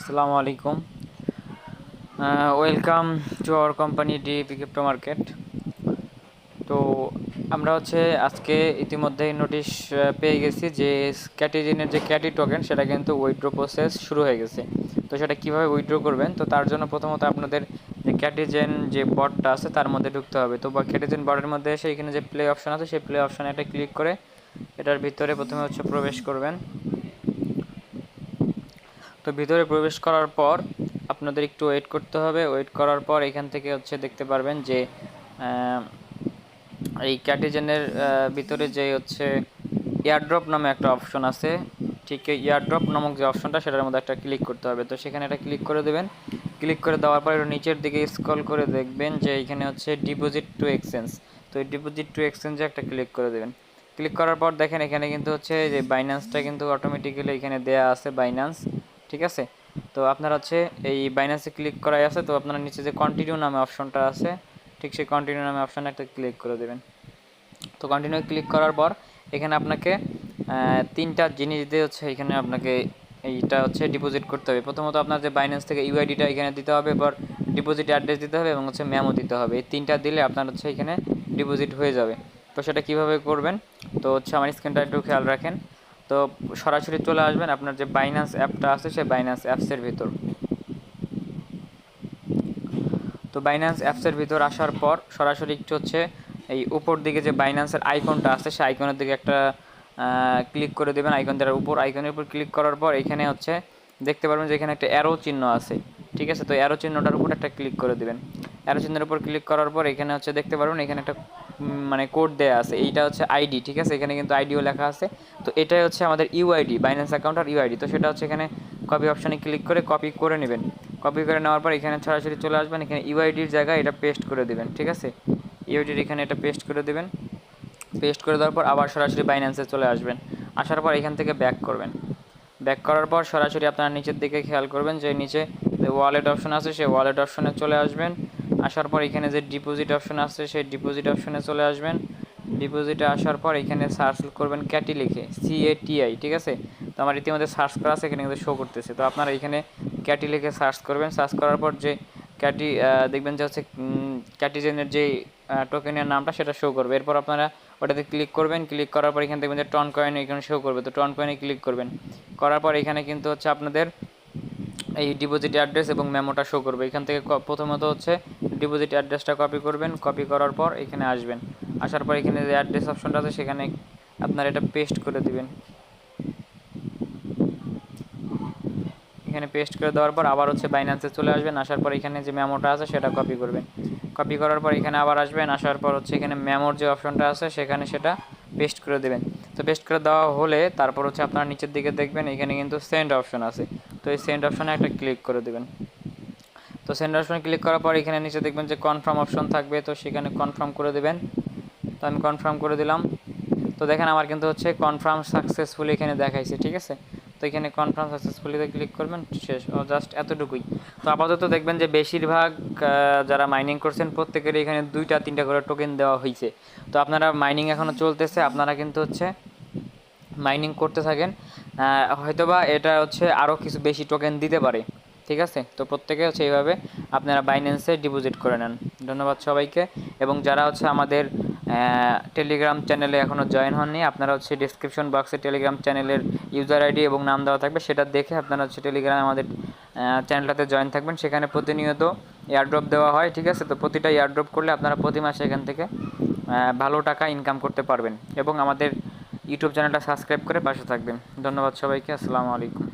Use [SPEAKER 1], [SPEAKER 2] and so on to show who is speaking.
[SPEAKER 1] আসসালামু আলাইকুম। Welcome to our company DAP crypto market. তো আমরা আজকে ইতিমধ্যেই নোটিশ পেয়ে গেছি যে ক্যাটিজেনের যে ক্যাটি টোকেন সেটা কিন্তু উইথড্র প্রসেস শুরু হয়ে গেছে। তো সেটা কিভাবে উইথড্র করবেন, তো তার জন্য প্রথমত আপনাদের যে ক্যাটিজেন যে বটটা আছে তার মধ্যে ঢুকতে হবে। তো বা ক্যাটিজেন বটের মধ্যে এসে এখানে যে প্লে অপশন আছে সেই প্লে অপশানে একটা ক্লিক করে এটার ভিতরে প্রথমে প্রবেশ করবেন। তো ভিতরে প্রবেশ করার পর আপনাদের একটু ওয়েট করতে হবে। ওয়েট করার পর এখান থেকে দেখতে পারবেন যে এই ক্যাটিজেনের ভিতরে যে এয়ারড্রপ নামে একটা অপশন আছে। ঠিক এয়ারড্রপ নামক যে অপশনটা সেটার মধ্যে একটা ক্লিক করতে হবে। তো সেখানে একটা ক্লিক করে দেবেন। ক্লিক করে দেওয়ার পর একটু নিচের দিকে স্ক্রল করে দেখবেন যে এখানে ডিপোজিট টু এক্সচেঞ্জ। তো এই ডিপোজিট টু এক্সচেঞ্জে একটা ক্লিক করে দেবেন। ক্লিক করার পর দেখেন এখানে কিন্তু যে বাইন্যান্সটা কিন্তু অটোমেটিক্যালি এখানে দেয়া আছে বাইন্যান্স, ঠিক আছে। তো আপনার এই বাইন্যান্সে ক্লিক করাই আছে। তো আপনারা নিচে যে কন্টিনিউ নামে অপশনটা আছে, ঠিক সেই কন্টিনিউ নামে অপশানে একটা ক্লিক করে দেবেন। তো কন্টিনিউ ক্লিক করার পর এখানে আপনাকে তিনটা জিনিস দিয়ে এখানে আপনাকে এইটা ডিপোজিট করতে হবে। প্রথমত আপনার যে বাইন্যান্স থেকে ইউআইডিটা এখানে দিতে হবে, এবার ডিপোজিট অ্যাড্রেস দিতে হবে এবং মেমো দিতে হবে। এই তিনটা দিলে আপনার এখানে ডিপোজিট হয়ে যাবে। তো সেটা কীভাবে করবেন, তো আমার স্ক্রিনটা একটু খেয়াল রাখেন। তো সরাসরি চলে আসবেন আপনার যে বাইন্যান্স অ্যাপটা আছে সেই বাইন্যান্স অ্যাপসের ভিতর। তো বাইন্যান্স অ্যাপসের ভিতর আসার পর সরাসরি একটু এই উপর দিকে যে বাইন্যান্সের আইকনটা আছে সেই আইকনের দিকে একটা ক্লিক করে দেবেন। আইকনের উপর ক্লিক করার পর এখানে দেখতে পারবেন যে এখানে একটা অ্যারো চিহ্ন আছে, ঠিক আছে। তো অ্যারো চিহ্নটার উপর একটা ক্লিক করে দেবেন। অ্যারো চিহ্নের উপর ক্লিক করার পর এখানে দেখতে পারবেন এখানে একটা কোড দেওয়া আছে। এইটা আইডি, ঠিক আছে। এখানে কিন্তু আইডিও লেখা আছে। তো এটাই আমাদের ইউআইডি, বাইন্যান্স অ্যাকাউন্ট আর ইউআইডি। তো সেটা এখানে কপি অপশানে ক্লিক করে কপি করে নেবেন। কপি করে নেওয়ার পর এখানে সরাসরি চলে আসবেন। এখানে ইউআইডির জায়গায় এটা পেস্ট করে দেবেন, ঠিক আছে। ইউআইডির এখানে এটা পেস্ট করে দেবেন। পেস্ট করে দেওয়ার পর আবার সরাসরি বাইন্যান্সে চলে আসবেন। আসার পর এখান থেকে ব্যাক করবেন। ব্যাক করার পর সরাসরি আপনারা নিচের দিকে খেয়াল করবেন যে নিচে যে ওয়ালেট অপশন আছে সেই ওয়ালেট অপশনে চলে আসবেন। আসার পর এখানে যে ডিপোজিট অপশন আছে সেই ডিপোজিট অপশনে চলে আসবেন। ডিপোজিটে আসার পর এখানে সার্চ করবেন ক্যাটি লিখে, CATI, ঠিক আছে। তো আমার ইতিমধ্যে সার্চ করা আছে, এখানে কিন্তু শো করতেছে। তো আপনারা এখানে ক্যাটি লিখে সার্চ করবেন। সার্চ করার পর যে ক্যাটি দেখবেন যে ক্যাটিজেনের যে টোকেনের নামটা সেটা শো করবে। এরপর আপনারা ওটাতে ক্লিক করবেন। ক্লিক করার পর এখানে দেখবেন যে টন কয়েন এখানে শো করবে। তো টন কয়েনে ক্লিক করবেন। করার পর এখানে কিন্তু আপনাদের এই ডিপোজিট অ্যাড্রেস এবং মেমোটা শো করবে। এখান থেকে প্রথমত ডিপোজিট অ্যাড্রেসটা কপি করবেন। কপি করার পর এখানে আসবেন। আসার পর এখানে যে অ্যাড্রেস অপশনটা আছে সেখানে আপনারা এটা পেস্ট করে দিবেন। এখানে পেস্ট করে দেওয়ার পর আবার বাইন্যান্সে চলে আসবেন। আসার পর এখানে যে মেমোটা আছে সেটা কপি করবেন। কপি করার পর এখানে আবার আসবেন। আসার পর এখানে মেমোর যে অপশনটা আছে সেখানে সেটা পেস্ট করে দেবেন। তো পেস্ট করে দেওয়া হলে তারপর আপনারা নিচের দিকে দেখবেন এখানে কিন্তু সেন্ড অপশন আছে। তো এই সেন্ড অপশনে একটা ক্লিক করে দেবেন। তো সেন্ড অপশনে ক্লিক করার পর এখানে নিচে দেখবেন যে কনফার্ম অপশন থাকবে। তো সেখানে কনফার্ম করে দেবেন। তো আমি কনফার্ম করে দিলাম। তো দেখেন আমার কিন্তু কনফার্ম সাকসেসফুলি এখানে দেখাইছে, ঠিক আছে। তো এখানে কনফার্ম সাকসেসফুলিতে ক্লিক করবেন, শেষ। জাস্ট এতটুকুই। তো আপাতত দেখবেন যে বেশিরভাগ যারা মাইনিং করছেন প্রত্যেকেরই এখানে 2-3টা করে টোকেন দেওয়া হয়েছে। তো আপনারা মাইনিং এখনও চলতেছে, আপনারা কিন্তু মাইনিং করতে থাকেন। হয়তোবা এটা আরও কিছু বেশি টোকেন দিতে পারে, ঠিক আছে। তো প্রত্যেকে এইভাবে আপনারা বাইন্যান্সে ডিপোজিট করে নেন। ধন্যবাদ সবাইকে। এবং যারা আমাদের টেলিগ্রাম চ্যানেলে এখনও জয়েন হননি, আপনারা ডিসক্রিপশন বক্সে টেলিগ্রাম চ্যানেলের ইউজার আইডি এবং নাম দেওয়া থাকবে, সেটা দেখে আপনারা টেলিগ্রামে আমাদের চ্যানেলটাতে জয়েন থাকবেন। সেখানে প্রতিনিয়ত এয়ারড্রপ দেওয়া হয়, ঠিক আছে। তো প্রতিটা এয়ারড্রপ করলে আপনারা প্রতি মাসে এখান থেকে ভালো টাকা ইনকাম করতে পারবেন এবং আমাদের ইউটিউব চ্যানেলটা সাবস্ক্রাইব করে পাশে থাকবেন। ধন্যবাদ সবাইকে। আসসালামু আলাইকুম।